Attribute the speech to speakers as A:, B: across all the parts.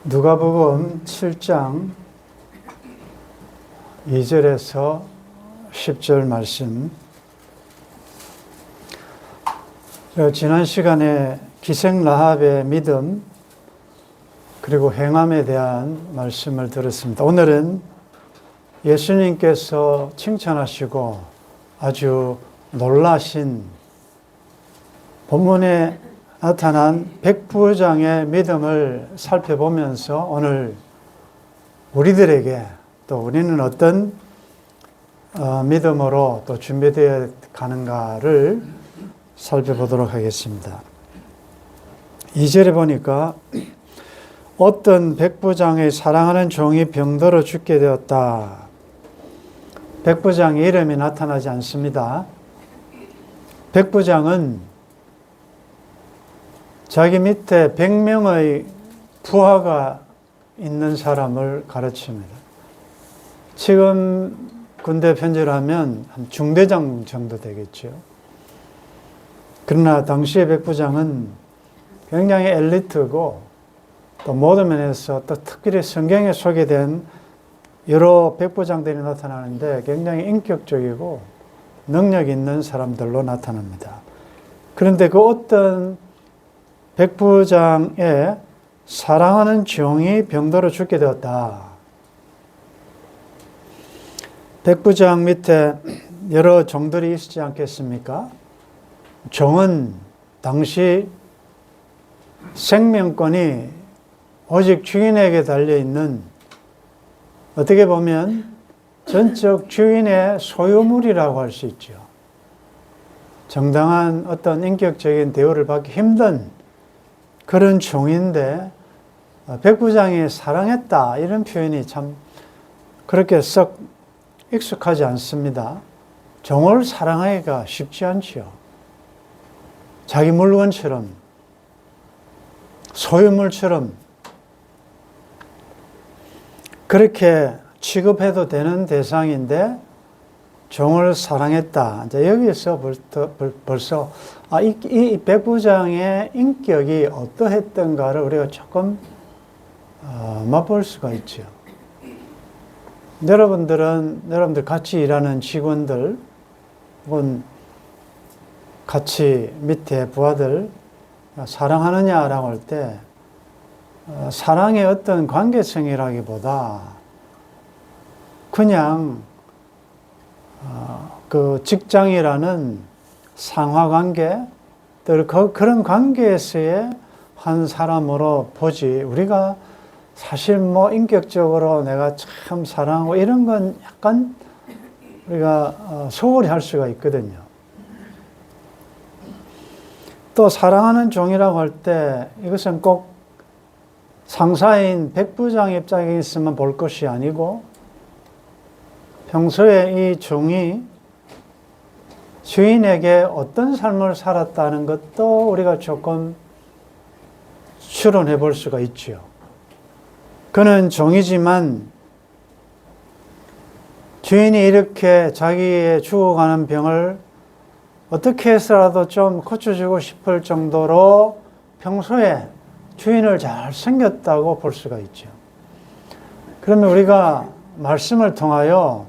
A: 누가복음 7장 2절에서 10절 말씀. 지난 시간에 기생 라합의 믿음 그리고 행함에 대한 말씀을 들었습니다. 오늘은 예수님께서 칭찬하시고 아주 놀라신 본문에 나타난 백부장의 믿음을 살펴보면서 오늘 우리들에게 또 우리는 어떤 믿음으로 또 준비되어 가는가를 살펴보도록 하겠습니다. 2절에 보니까 어떤 백부장의 사랑하는 종이 병들어 죽게 되었다. 백부장의 이름이 나타나지 않습니다. 백부장은 자기 밑에 100명의 부하가 있는 사람을 가르칩니다. 지금 군대 편제하면 한 중대장 정도 되겠죠. 그러나 당시의 백부장은 굉장히 엘리트고 또 모든 면에서 또 특별히 성경에 소개된 여러 백부장들이 나타나는데 굉장히 인격적이고 능력 있는 사람들로 나타납니다. 그런데 그 어떤 백부장의 사랑하는 종이 병들어 죽게 되었다. 백부장 밑에 여러 종들이 있지 않겠습니까? 종은 당시 생명권이 오직 주인에게 달려있는, 어떻게 보면 전적 주인의 소유물이라고 할 수 있죠. 정당한 어떤 인격적인 대우를 받기 힘든 그런 종인데 백부장이 사랑했다 이런 표현이 참 그렇게 썩 익숙하지 않습니다. 종을 사랑하기가 쉽지 않죠. 자기 물건처럼 소유물처럼 그렇게 취급해도 되는 대상인데 종을 사랑했다. 이제 여기서 벌써 이 백부장의 인격이 어떠했던가를 우리가 조금 맛볼 수가 있죠. 여러분들 같이 일하는 직원들 혹은 같이 밑에 부하들 사랑하느냐라고 할 때 사랑의 어떤 관계성이라기보다 그냥 그 직장이라는 상하관계, 또 그런 관계에서의 한 사람으로 보지, 우리가 사실 인격적으로 내가 참 사랑하고 이런 건 약간 우리가 소홀히 할 수가 있거든요. 또 사랑하는 종이라고 할 때 이것은 꼭 상사인 백부장 입장에 있으면 볼 것이 아니고 평소에 이 종이 주인에게 어떤 삶을 살았다는 것도 우리가 조금 추론해 볼 수가 있죠. 그는 종이지만 주인이 이렇게 자기의 죽어가는 병을 어떻게 해서라도 좀 고쳐주고 싶을 정도로 평소에 주인을 잘 섬겼다고 볼 수가 있죠. 그러면 우리가 말씀을 통하여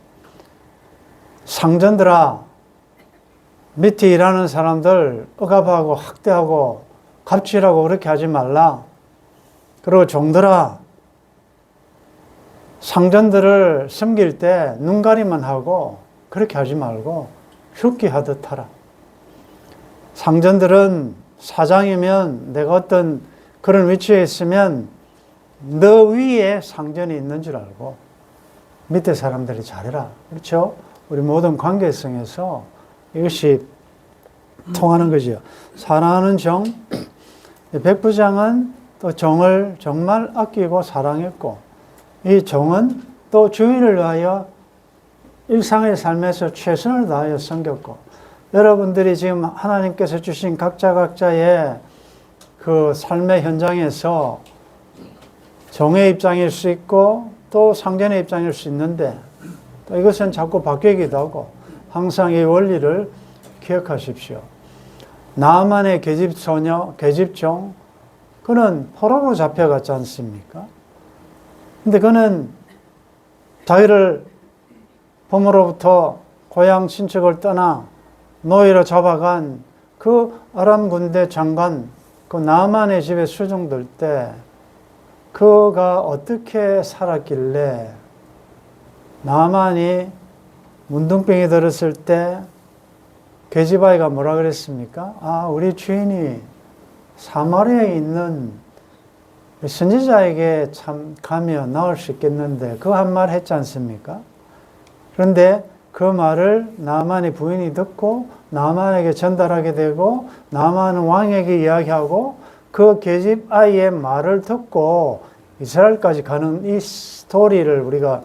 A: 상전들아, 밑에 일하는 사람들 억압하고 학대하고 갑질하고 그렇게 하지 말라. 그리고 종들아, 상전들을 섬길 때 눈가리만 하고 그렇게 하지 말고 흉기 하듯 하라. 상전들은 사장이면 내가 어떤 그런 위치에 있으면 너 위에 상전이 있는 줄 알고 밑에 사람들이 잘해라. 그렇죠? 우리 모든 관계성에서 이것이 통하는 거죠. 사랑하는 종, 백부장은 또 종을 정말 아끼고 사랑했고, 이 종은 또 주인을 위하여 일상의 삶에서 최선을 다하여 섬겼고, 여러분들이 지금 하나님께서 주신 각자의 그 삶의 현장에서 종의 입장일 수 있고 또 상전의 입장일 수 있는데, 또 이것은 자꾸 바뀌기도 하고 항상 이 원리를 기억하십시오. 나만의 계집소녀, 계집종, 그는 포로로 잡혀갔지 않습니까? 근데 그는 자기를 부모로부터 고향 친척을 떠나 노예로 잡아간 그 아람 군대 장관, 그 나만의 집에 수종될 때 그가 어떻게 살았길래 나만이 문둥병이 들었을 때 계집아이가 뭐라 그랬습니까? 아, 우리 주인이 사마리아에 있는 선지자에게 참 가면 나을 수 있겠는데 그 한 말 했지 않습니까? 그런데 그 말을 나만의 부인이 듣고 나만에게 전달하게 되고 나만은 왕에게 이야기하고 그 계집아이의 말을 듣고 이스라엘까지 가는 이 스토리를 우리가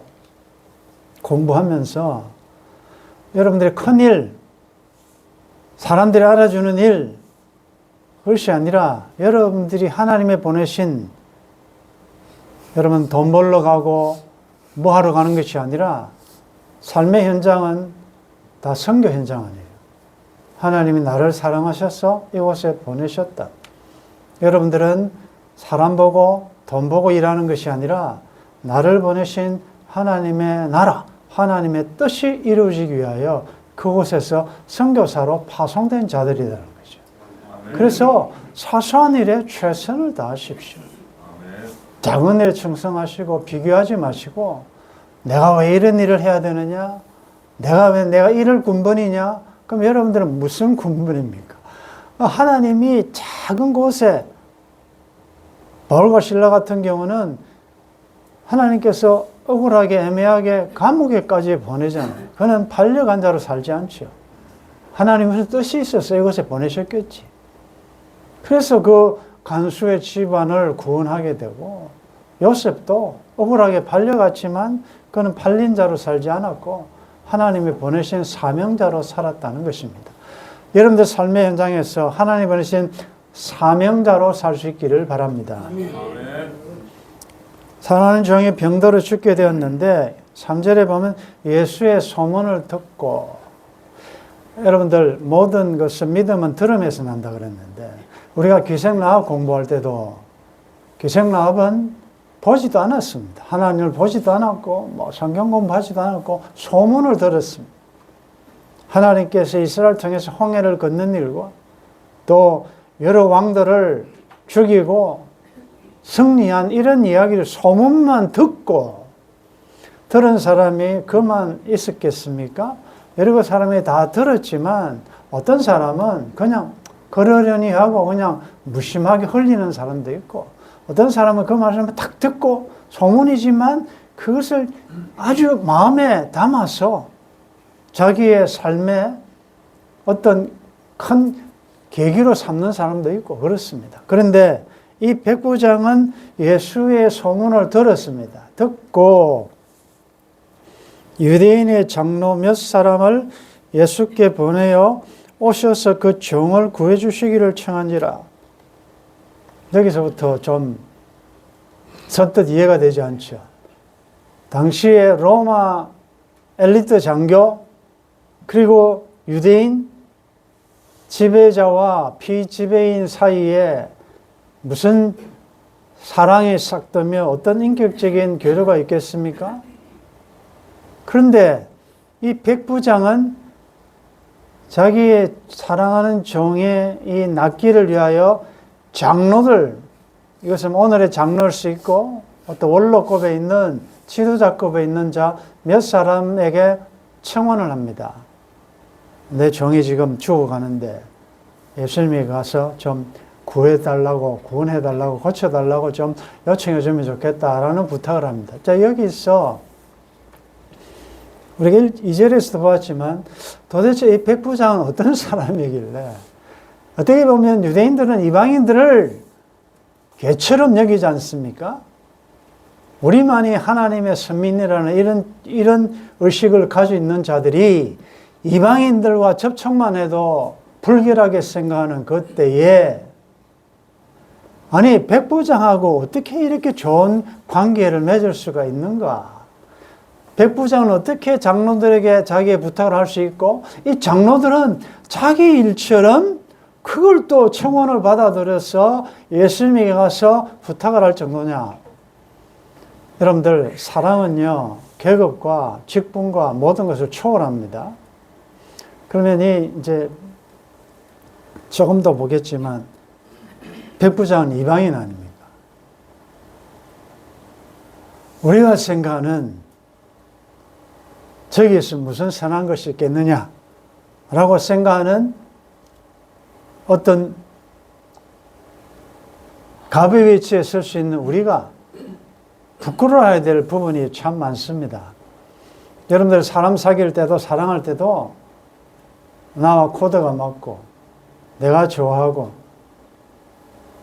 A: 공부하면서 여러분들의 큰일, 사람들이 알아주는 일, 그것이 아니라 여러분들이 하나님의 보내신, 여러분 돈 벌러 가고 뭐 하러 가는 것이 아니라 삶의 현장은 다 선교 현장 아니에요. 하나님이 나를 사랑하셔서 이곳에 보내셨다. 여러분들은 사람 보고 돈 보고 일하는 것이 아니라 나를 보내신 하나님의 나라, 하나님의 뜻이 이루어지기 위하여 그곳에서 선교사로 파송된 자들이라는 거죠. 그래서 사소한 일에 최선을 다하십시오. 작은 일에 충성하시고 비교하지 마시고 내가 왜 이런 일을 해야 되느냐? 내가 이럴 군번이냐? 그럼 여러분들은 무슨 군번입니까? 하나님이 작은 곳에 바울과 실라 같은 경우는 하나님께서 억울하게 애매하게 감옥에까지 보내잖아요. 그는 반려간 자로 살지 않죠. 하나님 무슨 뜻이 있어서 이곳에 보내셨겠지. 그래서 그 간수의 집안을 구원하게 되고 요셉도 억울하게 팔려갔지만 그는 팔린 자로 살지 않았고 하나님이 보내신 사명자로 살았다는 것입니다. 여러분들 삶의 현장에서 하나님 보내신 사명자로 살 수 있기를 바랍니다. 사랑하는 종이 병들어 죽게 되었는데 3절에 보면 예수의 소문을 듣고, 여러분들 모든 것은 믿음은 들음에서 난다 그랬는데 우리가 기생라합 공부할 때도 기생라합은 보지도 않았습니다. 하나님을 보지도 않았고 성경 공부하지도 않았고 소문을 들었습니다. 하나님께서 이스라엘 통해서 홍해를 건넌 일과 또 여러 왕들을 죽이고 승리한 이런 이야기를 소문만 듣고 들은 사람이 그만 있었겠습니까? 여러 사람이 다 들었지만 어떤 사람은 그냥 그러려니 하고 그냥 무심하게 흘리는 사람도 있고 어떤 사람은 그 말씀을 딱 듣고 소문이지만 그것을 아주 마음에 담아서 자기의 삶에 어떤 큰 계기로 삼는 사람도 있고 그렇습니다. 그런데 이 백부장은 예수의 소문을 들었습니다. 듣고 유대인의 장로 몇 사람을 예수께 보내어 오셔서 그 종을 구해주시기를 청한지라. 여기서부터 좀 선뜻 이해가 되지 않죠. 당시에 로마 엘리트 장교 그리고 유대인 지배자와 피지배인 사이에 무슨 사랑이 싹트며 어떤 인격적인 교류가 있겠습니까? 그런데 이 백부장은 자기의 사랑하는 종의 이 낫기를 위하여 장로들, 이것은 오늘의 장로일 수 있고 어떤 원로급에 있는 지도자급에 있는 자 몇 사람에게 청원을 합니다. 내 종이 지금 죽어가는데 예수님이 가서 좀 구해달라고, 구원해달라고, 고쳐달라고 좀 요청해주면 좋겠다라는 부탁을 합니다. 자, 여기서 우리가 2절에서도 봤지만 도대체 이 백부장은 어떤 사람이길래, 어떻게 보면 유대인들은 이방인들을 개처럼 여기지 않습니까? 우리만이 하나님의 선민이라는 이런 의식을 가지고 있는 자들이 이방인들과 접촉만 해도 불결하게 생각하는 그때에 아니 백부장하고 어떻게 이렇게 좋은 관계를 맺을 수가 있는가? 백부장은 어떻게 장로들에게 자기의 부탁을 할 수 있고 이 장로들은 자기 일처럼 그걸 또 청원을 받아들여서 예수님에게 가서 부탁을 할 정도냐. 여러분들, 사랑은요, 계급과 직분과 모든 것을 초월합니다. 그러면 이제 조금 더 보겠지만, 백부장은 이방인 아닙니까? 우리가 생각하는 저기에서 무슨 선한 것이 있겠느냐 라고 생각하는 어떤 갑의 위치에 설 수 있는 우리가 부끄러워야 될 부분이 참 많습니다. 여러분들 사람 사귈 때도 사랑할 때도 나와 코드가 맞고 내가 좋아하고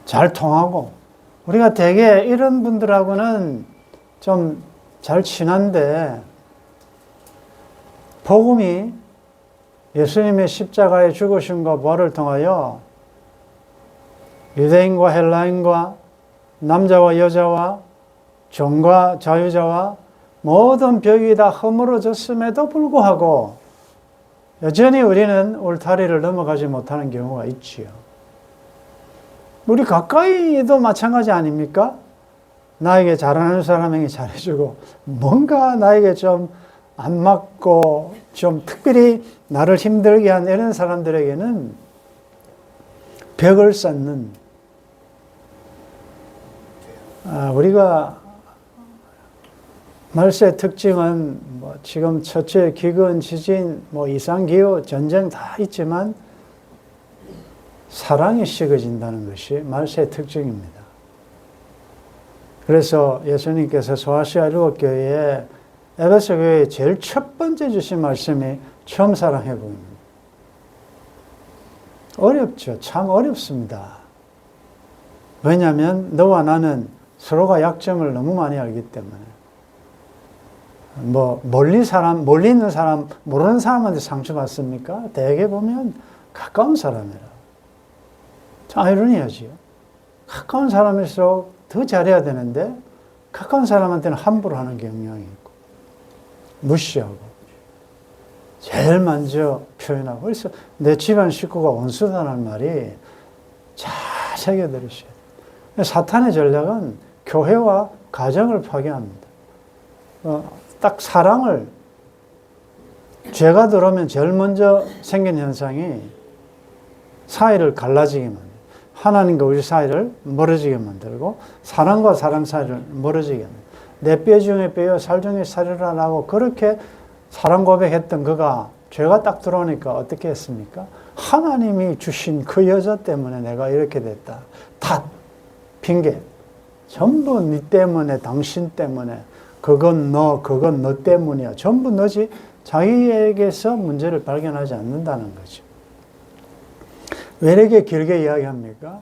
A: 잘 통하고 우리가 되게 이런 분들하고는 좀 잘 친한데 복음이 예수님의 십자가의 죽으심과 부활을 통하여 유대인과 헬라인과 남자와 여자와 종과 자유자와 모든 벽이 다 허물어졌음에도 불구하고 여전히 우리는 울타리를 넘어가지 못하는 경우가 있지요. 우리 가까이도 마찬가지 아닙니까? 나에게 잘하는 사람에게 잘해주고 뭔가 나에게 좀 안 맞고 좀 특별히 나를 힘들게 한 이런 사람들에게는 벽을 쌓는, 우리가 말세의 특징은 뭐 지금 첫째 기근, 지진, 뭐 이상기후, 전쟁 다 있지만 사랑이 식어진다는 것이 말세의 특징입니다. 그래서 예수님께서 소아시아 일곱 교회에 에베소 교회에 제일 첫 번째 주신 말씀이 처음 사랑 회복입니다. 어렵죠. 참 어렵습니다. 왜냐하면 너와 나는 서로가 약점을 너무 많이 알기 때문에. 뭐 멀리 있는 사람, 모르는 사람한테 상처받습니까? 대개 보면 가까운 사람이라. 참 아이러니하지요. 가까운 사람일수록 더 잘해야 되는데 가까운 사람한테는 함부로 하는 경향이 있고 무시하고 제일 먼저 표현하고. 그래서 내 집안 식구가 원수다라는 말이 잘 새겨들으셔야 돼요. 사탄의 전략은 교회와 가정을 파괴합니다. 딱 사랑을, 죄가 들어오면 제일 먼저 생긴 현상이 사이를 갈라지게 만들고 하나님과 우리 사이를 멀어지게 만들고 사랑과 사람 사이를 멀어지게 만들고 내 뼈 중에 뼈요 살 중에 살이라고 그렇게 사랑 고백했던 그가 죄가 딱 들어오니까 어떻게 했습니까? 하나님이 주신 그 여자 때문에 내가 이렇게 됐다. 탓, 핑계, 전부 네 때문에, 당신 때문에, 그건 너 때문이야. 전부 너지. 자기에게서 문제를 발견하지 않는다는 거죠. 왜 이렇게 길게 이야기합니까?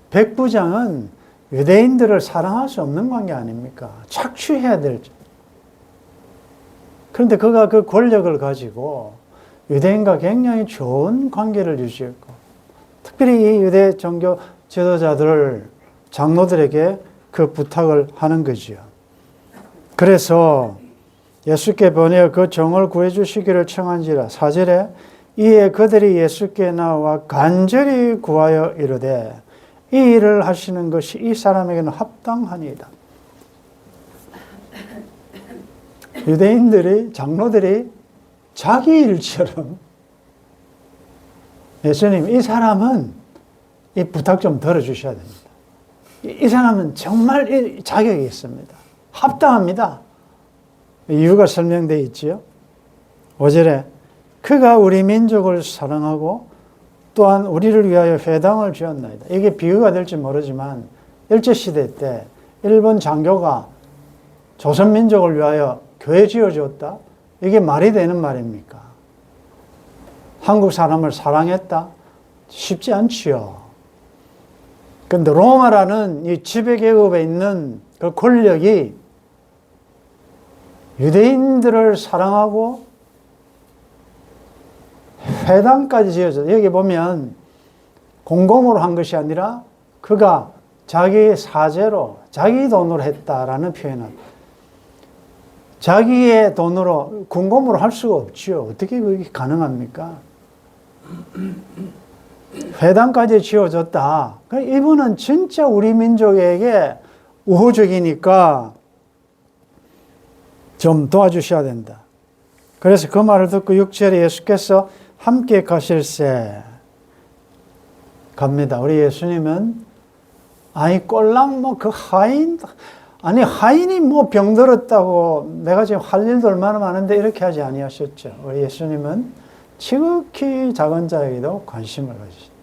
A: 백부장은 유대인들을 사랑할 수 없는 관계 아닙니까? 착취해야 될. 그런데 그가 그 권력을 가지고 유대인과 굉장히 좋은 관계를 유지했고, 특별히 이 유대 종교 지도자들을, 장로들에게 그 부탁을 하는 거지요. 그래서 예수께 보내어 그 종을 구해주시기를 청한지라. 4절에 이에 그들이 예수께 나와 간절히 구하여 이르되 이 일을 하시는 것이 이 사람에게는 합당하니이다. 유대인들이, 장로들이 자기 일처럼 예수님, 이 사람은 이 부탁 좀 들어주셔야 됩니다. 이 사람은 정말 자격이 있습니다. 합당합니다. 이유가 설명되어 있지요. 5절에 그가 우리 민족을 사랑하고 또한 우리를 위하여 회당을 지었나이다. 이게 비유가 될지 모르지만 일제시대 때 일본 장교가 조선민족을 위하여 교회 지어주었다. 이게 말이 되는 말입니까? 한국 사람을 사랑했다? 쉽지 않지요. 그런데 로마라는 이 지배계급에 있는 그 권력이 유대인들을 사랑하고 회당까지 지어서, 여기 보면 공공으로 한 것이 아니라 그가 자기 사재로, 자기 돈으로 했다라는 표현은, 자기의 돈으로 궁금으로 할 수가 없지요. 어떻게 그게 가능합니까? 회당까지 지어줬다. 이분은 진짜 우리 민족에게 우호적이니까 좀 도와주셔야 된다. 그래서 그 말을 듣고 6절에 예수께서 함께 가실새 갑니다. 우리 예수님은 아니 꼴랑 뭐 그 하인 아니 하인이 뭐 병들었다고 내가 지금 할 일도 얼마나 많은데 이렇게 하지 아니하셨죠. 우리 예수님은 지극히 작은 자에게도 관심을 가지십니다.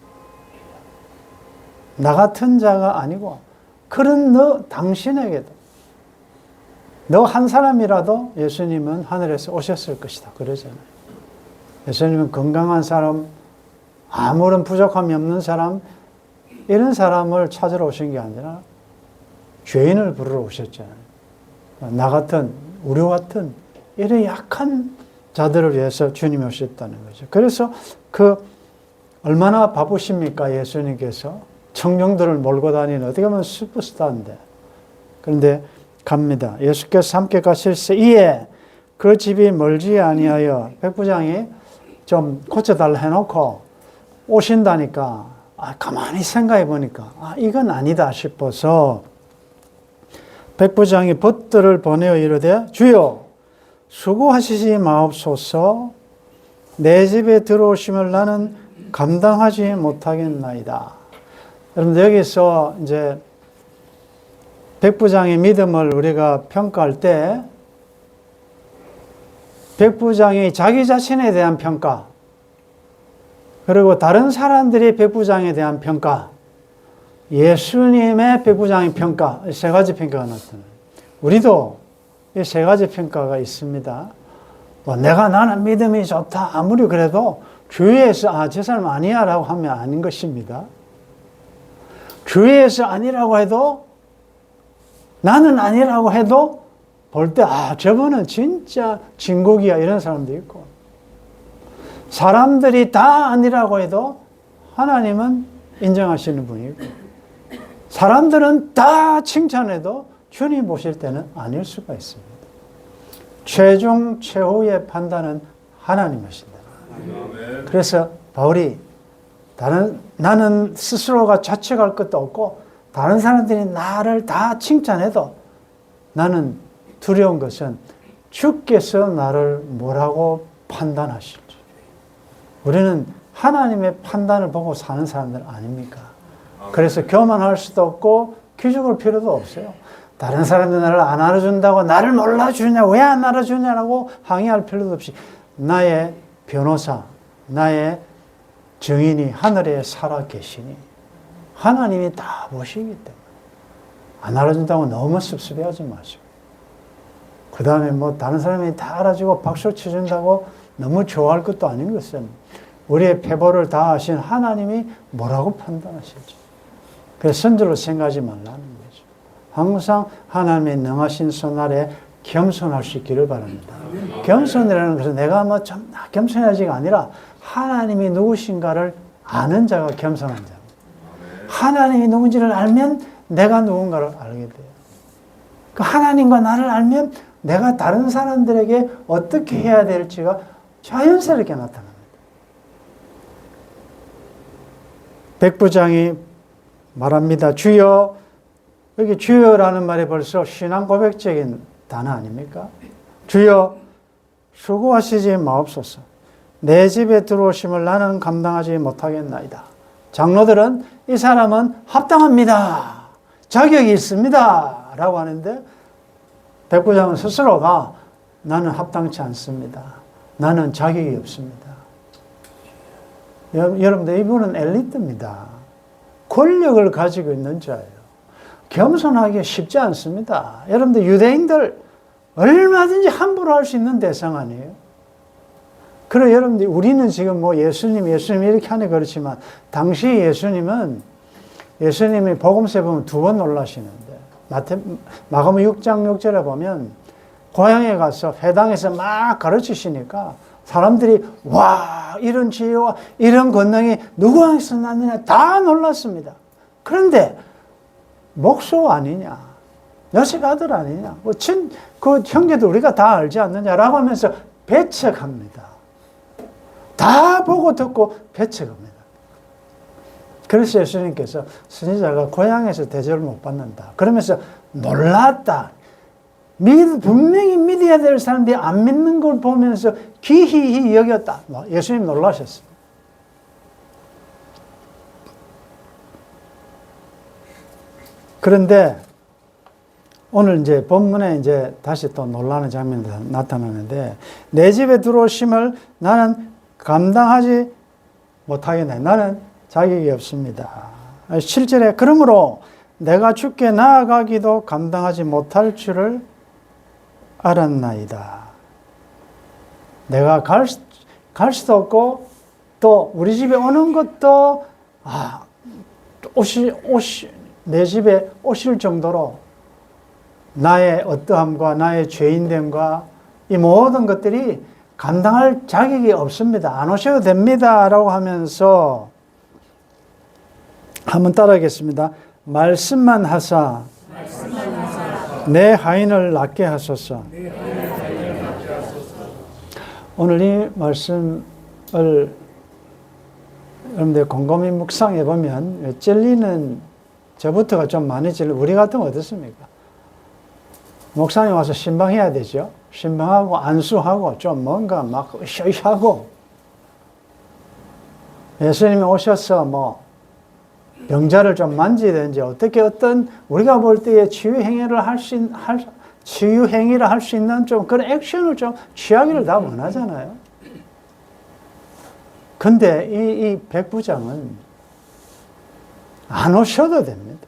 A: 나 같은 자가 아니고 그런 너 당신에게도 너 한 사람이라도 예수님은 하늘에서 오셨을 것이다. 그러잖아요. 예수님은 건강한 사람, 아무런 부족함이 없는 사람, 이런 사람을 찾으러 오신 게 아니라 죄인을 부르러 오셨잖아요. 나 같은, 우리 같은 이런 약한 자들을 위해서 주님이 오셨다는 거죠. 그래서 얼마나 바쁘십니까? 예수님께서 청중들을 몰고 다니는 어떻게 보면 슈퍼스타인데. 그런데 갑니다. 예수께서 함께 가실새 이에 그 집이 멀지 아니하여 백부장이 좀 고쳐달라 해놓고 오신다니까 가만히 생각해 보니까 이건 아니다 싶어서 백부장이 벗들을 보내어 이르되 주여 수고하시지 마옵소서 내 집에 들어오심을 나는 감당하지 못하겠나이다. 여러분 여기서 이제 백부장의 믿음을 우리가 평가할 때 백부장이 자기 자신에 대한 평가 그리고 다른 사람들이 백부장에 대한 평가 예수님의 백부장의 평가 세 가지 평가가 나타나요. 우리도 이 세 가지 평가가 있습니다. 나는 믿음이 좋다 아무리 그래도 주위에서 저 사람 아니야 라고 하면 아닌 것입니다. 주위에서 아니라고 해도 나는 아니라고 해도 볼 때 저분은 진짜 진국이야 이런 사람도 있고 사람들이 다 아니라고 해도 하나님은 인정하시는 분이고 사람들은 다 칭찬해도 주님 보실 때는 아닐 수가 있습니다. 최종 최후의 판단은 하나님이신다. 그래서 바울이 나는 스스로가 자책할 것도 없고 다른 사람들이 나를 다 칭찬해도 나는 두려운 것은 주께서 나를 뭐라고 판단하실지. 우리는 하나님의 판단을 보고 사는 사람들 아닙니까? 그래서 교만할 수도 없고 기죽을 필요도 없어요. 다른 사람들 나를 안 알아준다고 나를 몰라주냐 왜 안 알아주냐라고 항의할 필요도 없이 나의 변호사, 나의 증인이 하늘에 살아 계시니 하나님이 다 보시기 때문에 안 알아준다고 너무 섭섭해하지 마시고 그 다음에 다른 사람이 다 알아주고 박수 쳐준다고 너무 좋아할 것도 아닌 것은 우리의 패보를 다 아신 하나님이 뭐라고 판단하실지 그래서 선절로 생각하지 말라는 거죠. 항상 하나님의 능하신 손 아래 겸손할 수 있기를 바랍니다. 겸손이라는 것은 내가 좀 겸손해야지가 아니라 하나님이 누구신가를 아는 자가 겸손한 자입니다. 하나님이 누군지를 알면 내가 누군가를 알게 돼요. 그 하나님과 나를 알면 내가 다른 사람들에게 어떻게 해야 될지가 자연스럽게 나타납니다. 백부장이 말합니다. 주여, 여기 주여라는 말이 벌써 신앙 고백적인 단어 아닙니까? 주여, 수고하시지 마옵소서. 내 집에 들어오심을 나는 감당하지 못하겠나이다. 장로들은 이 사람은 합당합니다. 자격이 있습니다. 라고 하는데 백부장은 스스로가 나는 합당치 않습니다. 나는 자격이 없습니다. 여러분들 이분은 엘리트입니다. 권력을 가지고 있는 자예요. 겸손하기 쉽지 않습니다. 여러분들 유대인들 얼마든지 함부로 할 수 있는 대상 아니에요? 그래 여러분들 우리는 지금 예수님 이렇게 하니 그렇지만 당시 예수님이 복음서에 보면 두 번 놀라시는데 마가복음 6장 6절에 보면 고향에 가서 회당에서 막 가르치시니까 사람들이 와 이런 지혜와 이런 권능이 누구에게서 났느냐 다 놀랐습니다. 그런데 목소 아니냐 요셉 아들 아니냐 그 형제도 우리가 다 알지 않느냐라고 하면서 배척합니다. 다 보고 듣고 배척합니다. 그래서 예수님께서 선지자가 고향에서 대접을 못 받는다. 그러면서 놀랐다. 분명히 믿어야 될 사람들이 안 믿는 걸 보면서 기이히 여겼다. 예수님 놀라셨어요. 그런데 오늘 이제 본문에 이제 다시 또 놀라는 장면이 나타나는데, 내 집에 들어오심을 나는 감당하지 못하겠네. 나는 자격이 없습니다. 7절에 그러므로 내가 주께 나아가기도 감당하지 못할 줄을 알았나이다. 내가 갈 수도 없고 또 우리 집에 오는 것도 내 집에 오실 정도로 나의 어떠함과 나의 죄인됨과 이 모든 것들이 감당할 자격이 없습니다. 안 오셔도 됩니다. 라고 하면서 한번 따라하겠습니다. 말씀만 하사 내 하인을 낫게 하소서. 오늘 이 말씀을 여러분들 곰곰이 묵상해 보면 찔리는 저부터가 좀 많이 우리 같으면 어떻습니까? 목사님 와서 신방해야 되죠. 신방하고 안수하고 좀 뭔가 막 으쌰으쌰하고, 예수님이 오셔서 병자를 좀 만지든지 어떻게 어떤 우리가 볼 때의 치유행위를 할 수 있는 좀 그런 액션을 좀 취하기를 다 원하잖아요. 근데 이 백부장은 안 오셔도 됩니다.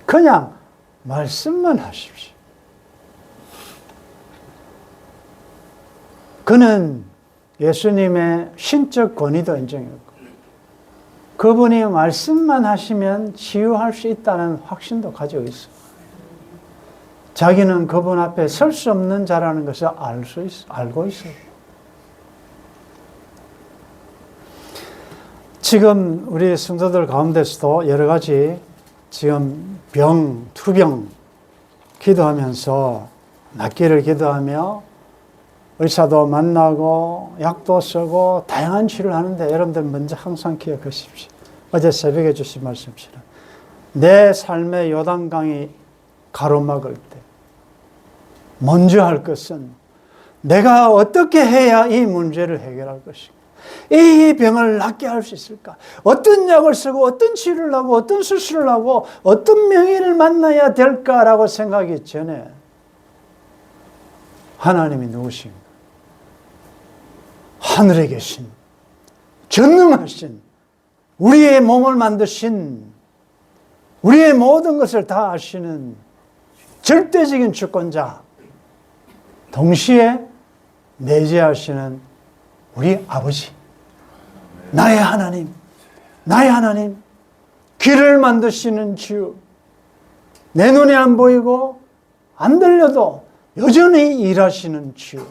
A: 그냥 말씀만 하십시오. 그는 예수님의 신적 권위도 인정했고, 그분이 말씀만 하시면 치유할 수 있다는 확신도 가지고 있어요. 자기는 그분 앞에 설 수 없는 자라는 것을 알고 있어요. 지금 우리 성도들 가운데서도 여러 가지 지금 투병 기도하면서 낫기를 기도하며 의사도 만나고 약도 쓰고 다양한 치료를 하는데, 여러분들 먼저 항상 기억하십시오. 어제 새벽에 주신 말씀처럼 내 삶의 요단강이 가로막을 때 먼저 할 것은 내가 어떻게 해야 이 문제를 해결할 것인가, 이 병을 낫게 할 수 있을까, 어떤 약을 쓰고 어떤 치료를 하고 어떤 수술을 하고 어떤 명의를 만나야 될까라고 생각하기 전에 하나님이 누구신가? 하늘에 계신 전능하신 우리의 몸을 만드신 우리의 모든 것을 다 아시는 절대적인 주권자, 동시에 내재하시는 우리 아버지, 나의 하나님, 길을 만드시는 주, 내 눈에 안 보이고 안 들려도 여전히 일하시는 주.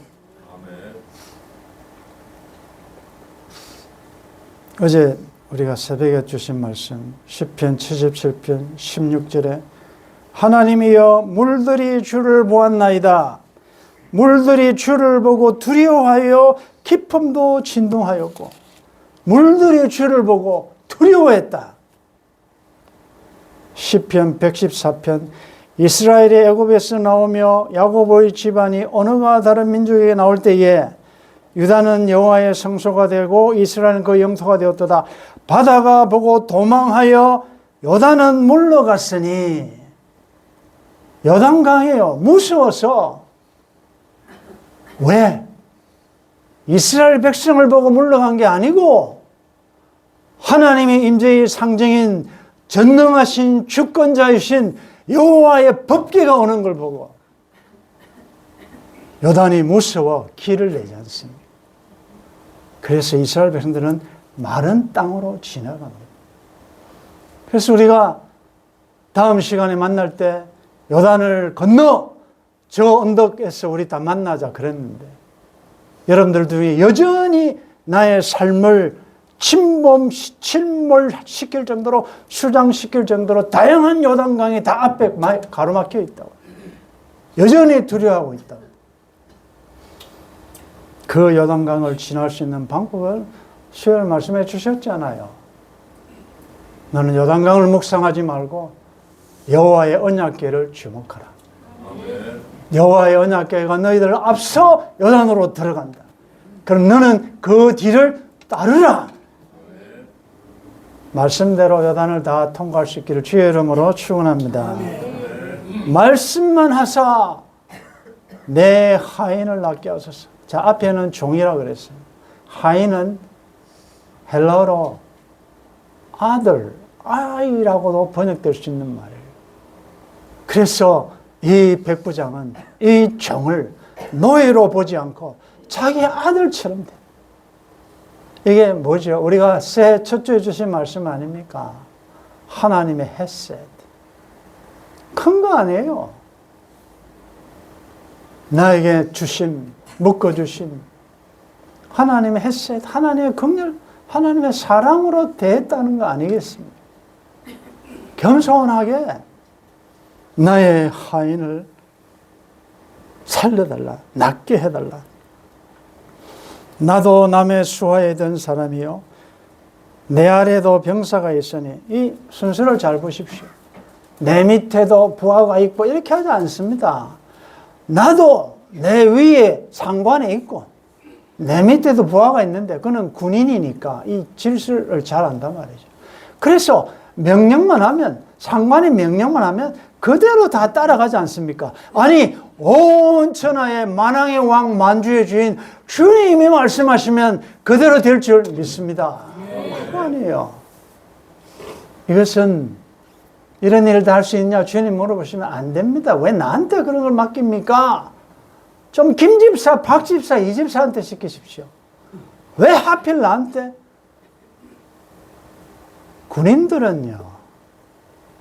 A: 어제 우리가 새벽에 주신 말씀 시편 77편 16절에 하나님이여 물들이 주를 보았나이다. 물들이 주를 보고 두려워하여 깊음도 진동하였고, 물들이 주를 보고 두려워했다. 시편 114편 이스라엘이 애굽에서 나오며 야곱의 집안이 어느가 다른 민족에게 나올 때에 유다는 여호와의 성소가 되고 이스라엘은 그 영토가 되었도다. 바다가 보고 도망하여 요단은 물러갔으니, 요단강이에요. 무서워서. 왜? 이스라엘 백성을 보고 물러간 게 아니고 하나님의 임재의 상징인 전능하신 주권자이신 여호와의 법궤가 오는 걸 보고 요단이 무서워 길을 내지 않습니다. 그래서 이스라엘 백성들은 마른 땅으로 지나갑니다. 그래서 우리가 다음 시간에 만날 때 요단을 건너 저 언덕에서 우리 다 만나자 그랬는데, 여러분들도 여전히 나의 삶을 침몰시킬 정도로, 수장시킬 정도로 다양한 요단강이 다 앞에 가로막혀 있다고, 여전히 두려워하고 있다고. 그 요단강을 지날 수 있는 방법을 수요일 말씀해 주셨잖아요. 너는 요단강을 묵상하지 말고 여호와의 언약궤를 주목하라. 여호와의 언약궤가 너희들을 앞서 요단으로 들어간다. 그럼 너는 그 뒤를 따르라. 말씀대로 요단을 다 통과할 수 있기를 주의 이름으로 축원합니다. 말씀만 하사 내 하인을 낫게 하소서. 자, 앞에는 종이라고 그랬어요. 하인은 헬라어로 아들, 아이라고도 번역될 수 있는 말이에요. 그래서 이 백부장은 이 종을 노예로 보지 않고 자기 아들처럼 돼. 이게 뭐죠? 우리가 새해 첫 주에 주신 말씀 아닙니까? 하나님의 헤셋. 큰 거 아니에요. 나에게 주심, 묶어주심. 하나님의 헤셋, 하나님의 긍휼, 하나님의 사랑으로 대했다는 거 아니겠습니까? 겸손하게 나의 하인을 살려달라, 낫게 해달라. 나도 남의 수하에 든 사람이요 내 아래도 병사가 있으니, 이 순서를 잘 보십시오. 내 밑에도 부하가 있고 이렇게 하지 않습니다. 나도 내 위에 상관에 있고 내 밑에도 부하가 있는데 그는 군인이니까 이 질서를 잘 안단 말이죠. 그래서 명령만 하면, 상관이 명령만 하면 그대로 다 따라가지 않습니까? 아니, 온 천하의 만왕의 왕 만주의 주인 주님이 말씀하시면 그대로 될 줄 믿습니다. 아니에요. 이것은 이런 일을 다 할 수 있냐 주님 물어보시면 안 됩니다. 왜 나한테 그런 걸 맡깁니까? 좀 김집사, 박집사, 이집사한테 시키십시오. 왜 하필 나한테? 군인들은요,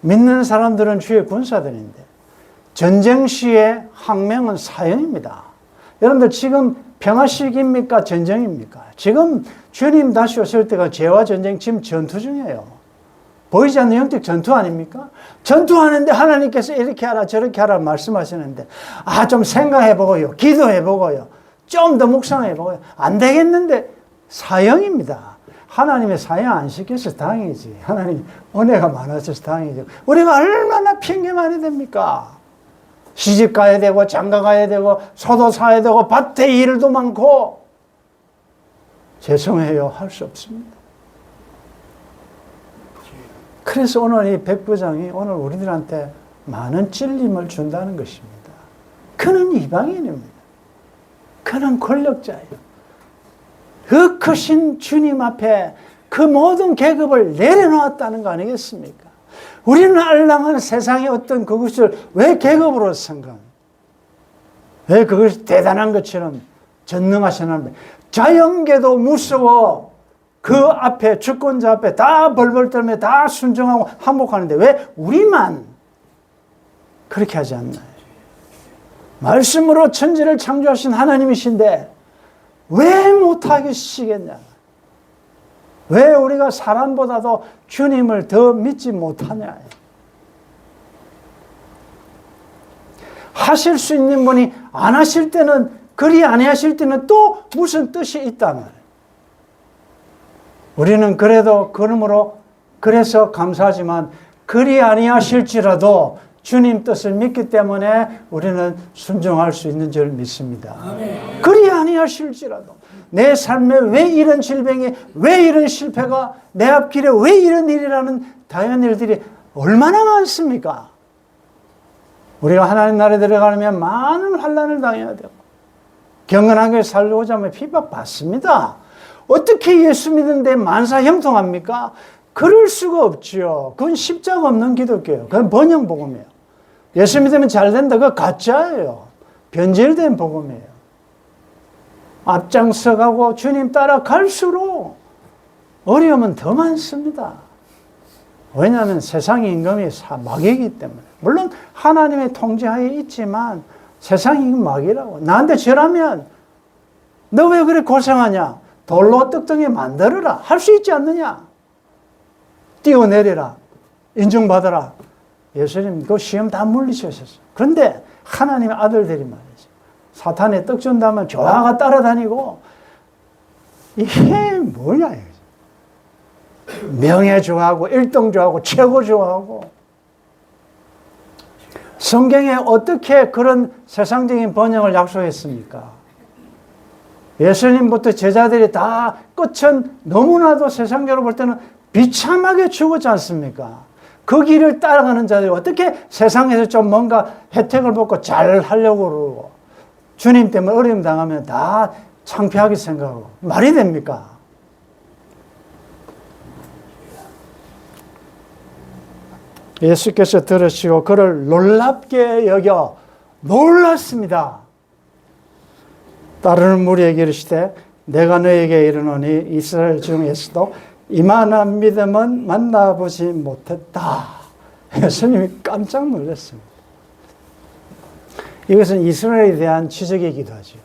A: 믿는 사람들은 주의 군사들인데 전쟁 시에 항명은 사형입니다. 여러분들 지금 평화 시기입니까? 전쟁입니까? 지금 주님 다시 오실 때가 죄와 전쟁, 지금 전투 중이에요. 보이지 않는 영적 전투 아닙니까? 전투하는데 하나님께서 이렇게 하라 저렇게 하라 말씀하시는데, 좀 생각해보고요, 기도해보고요, 좀 더 묵상해보고요, 안 되겠는데 사형입니다. 하나님의 사형 안 시켜서 다행이지. 하나님 은혜가 많아져서 다행이죠. 우리가 얼마나 핑계 많이 됩니까? 시집 가야 되고 장가 가야 되고 소도 사야 되고 밭에 일도 많고. 죄송해요, 할 수 없습니다. 그래서 오늘 이 백부장이 오늘 우리들한테 많은 찔림을 준다는 것입니다. 그는 이방인입니다. 그는 권력자예요. 그 크신 주님 앞에 그 모든 계급을 내려놓았다는 거 아니겠습니까? 우리는 알랑한 세상의 어떤 그것을 왜 계급으로 생각? 왜 그것이 대단한 것처럼 전능하시는 자연계도 무서워. 그 앞에 주권자 앞에 다 벌벌 떨며 다 순종하고 항복하는데 왜 우리만 그렇게 하지 않나요? 말씀으로 천지를 창조하신 하나님이신데 왜 못하시겠냐? 왜 우리가 사람보다도 주님을 더 믿지 못하냐? 하실 수 있는 분이 안 하실 때는, 그리 안 하실 때는 또 무슨 뜻이 있단 말이에요. 우리는 그래도 그러므로 그래서 감사하지만 그리 아니하실지라도 주님 뜻을 믿기 때문에 우리는 순종할 수 있는 줄 믿습니다. 아멘. 그리 아니하실지라도 내 삶에 왜 이런 질병이, 왜 이런 실패가, 내 앞길에 왜 이런 일이라는 다양한 일들이 얼마나 많습니까? 우리가 하나님 나라에 들어가려면 많은 환난을 당해야 되고 경건하게 살고자 하면 핍박받습니다. 어떻게 예수 믿는데 만사 형통합니까? 그럴 수가 없죠. 그건 십자가 없는 기독교예요. 그건 번영복음이에요. 예수 믿으면 잘 된다. 그거 가짜예요. 변질된 복음이에요. 앞장서가고 주님 따라갈수록 어려움은 더 많습니다. 왜냐하면 세상의 임금이 마귀이기 때문에. 물론 하나님의 통제하에 있지만 세상이 마귀라고. 나한테 절하면 너 왜 그래 고생하냐? 돌로 떡덩이 만들어라. 할 수 있지 않느냐? 뛰어내려라. 인정받아라. 예수님 그 시험 다 물리치셨어요. 그런데 하나님의 아들들이 말이죠. 사탄의 떡 준다면 좋아가 따라다니고 이게 뭐냐? 명예 좋아하고 1등 좋아하고 최고 좋아하고 성경에 어떻게 그런 세상적인 번영을 약속했습니까? 예수님부터 제자들이 다 끝은 너무나도 세상적으로 볼 때는 비참하게 죽었지 않습니까? 그 길을 따라가는 자들이 어떻게 세상에서 좀 뭔가 혜택을 받고 잘 하려고 그러고 주님 때문에 어려움 당하면 다 창피하게 생각하고 말이 됩니까? 예수께서 들으시고 그를 놀랍게 여겨 놀랐습니다. 따르는 무리에게 이르시되 내가 너에게 이르노니 이스라엘 중에서도 이만한 믿음은 만나보지 못했다. 예수님이 깜짝 놀랐습니다. 이것은 이스라엘에 대한 지적이기도 하죠.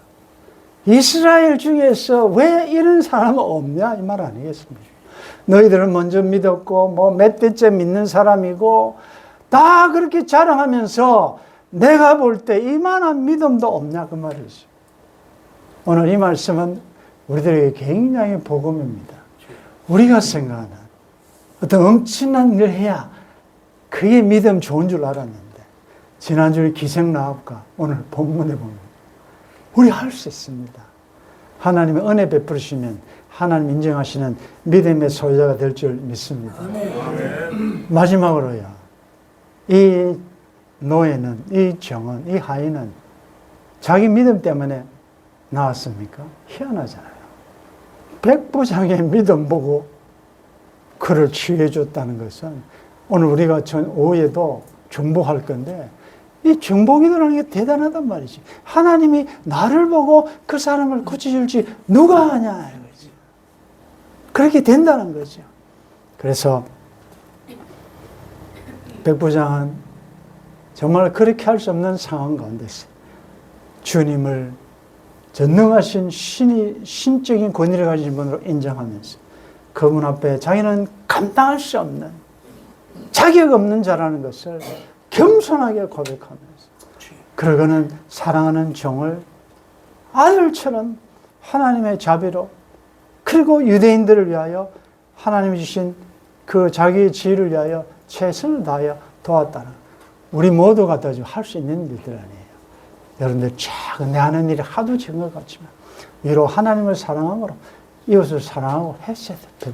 A: 이스라엘 중에서 왜 이런 사람은 없냐 이 말 아니겠습니까? 너희들은 먼저 믿었고 뭐 몇 대째 믿는 사람이고 다 그렇게 자랑하면서 내가 볼 때 이만한 믿음도 없냐 그 말이죠. 오늘 이 말씀은 우리들에게 굉장히 복음입니다. 우리가 생각하는 어떤 엄청난 일을 해야 그게 믿음 좋은 줄 알았는데 지난주에 기생나합과 오늘 본문에 보면 우리 할 수 있습니다. 하나님의 은혜 베풀으시면 하나님 인정하시는 믿음의 소유자가 될 줄 믿습니다. 마지막으로요. 이 노예는, 이 정은, 이 하인은 자기 믿음 때문에 나왔습니까? 희한하잖아요. 백부장의 믿음 보고 그를 취해 줬다는 것은 오늘 우리가 오후에도 중보할 건데 이 중보기도라는 게 대단하단 말이지. 하나님이 나를 보고 그 사람을 고쳐줄지 누가 아냐 이거지. 그렇게 된다는 거죠. 그래서 백부장은 정말 그렇게 할 수 없는 상황 가운데서 주님을 전능하신 신적인 권위를 가진 분으로 인정하면서 그분 앞에 자기는 감당할 수 없는 자격 없는 자라는 것을 겸손하게 고백하면서 그러고는 사랑하는 종을 아들처럼 하나님의 자비로 그리고 유대인들을 위하여 하나님이 주신 그 자기의 지혜를 위하여 최선을 다하여 도왔다는 우리 모두가 다 할 수 있는 일들 아니에요. 여러분들 내 하는 일이 하도 적은 것 같지만 위로 하나님을 사랑함으로 이웃을 사랑하고 했어야 돼.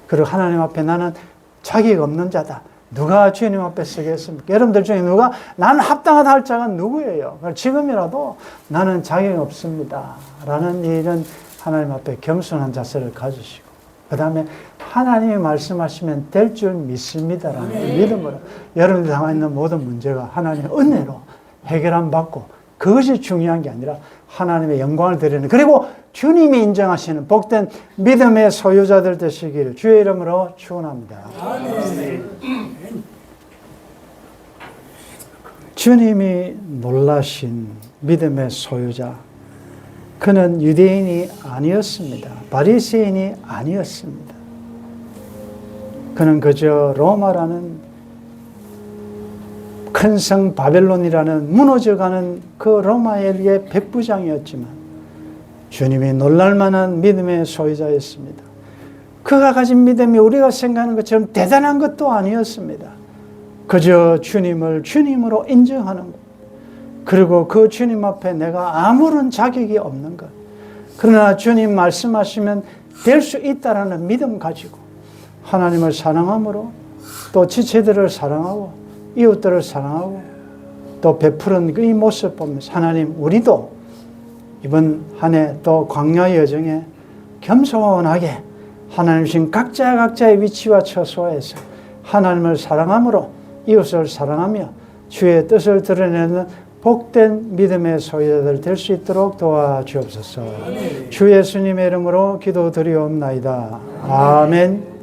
A: 그리고 하나님 앞에 나는 자격 없는 자다. 누가 주님 앞에 서겠습니까? 여러분들 중에 누가 나는 합당하다 할 자가 누구예요? 지금이라도 나는 자격이 없습니다. 라는 일은 하나님 앞에 겸손한 자세를 가지시고 그 다음에 하나님이 말씀하시면 될 줄 믿습니다라는 믿음으로 여러분들이 당하는 모든 문제가 하나님의 은혜로 해결함 받고 그것이 중요한 게 아니라 하나님의 영광을 드리는 그리고 주님이 인정하시는 복된 믿음의 소유자들 되시기를 주의 이름으로 축원합니다. 주님이 놀라신 믿음의 소유자 그는 유대인이 아니었습니다. 바리새인이 아니었습니다. 그는 그저 로마라는 큰 성 바벨론이라는 무너져가는 그 로마의 백부장이었지만 주님이 놀랄만한 믿음의 소유자였습니다. 그가 가진 믿음이 우리가 생각하는 것처럼 대단한 것도 아니었습니다. 그저 주님을 주님으로 인정하는 것. 그리고 그 주님 앞에 내가 아무런 자격이 없는 것. 그러나 주님 말씀하시면 될 수 있다라는 믿음 가지고 하나님을 사랑함으로 또 지체들을 사랑하고 이웃들을 사랑하고 또 베푸는 이 모습 보면서 하나님 우리도 이번 한 해 또 광야의 여정에 겸손하게 하나님 주신 각자의 위치와 처소에서 하나님을 사랑함으로 이웃을 사랑하며 주의 뜻을 드러내는 복된 믿음의 소유자들 될 수 있도록 도와주옵소서. 주 예수님의 이름으로 기도드리옵나이다. 아멘.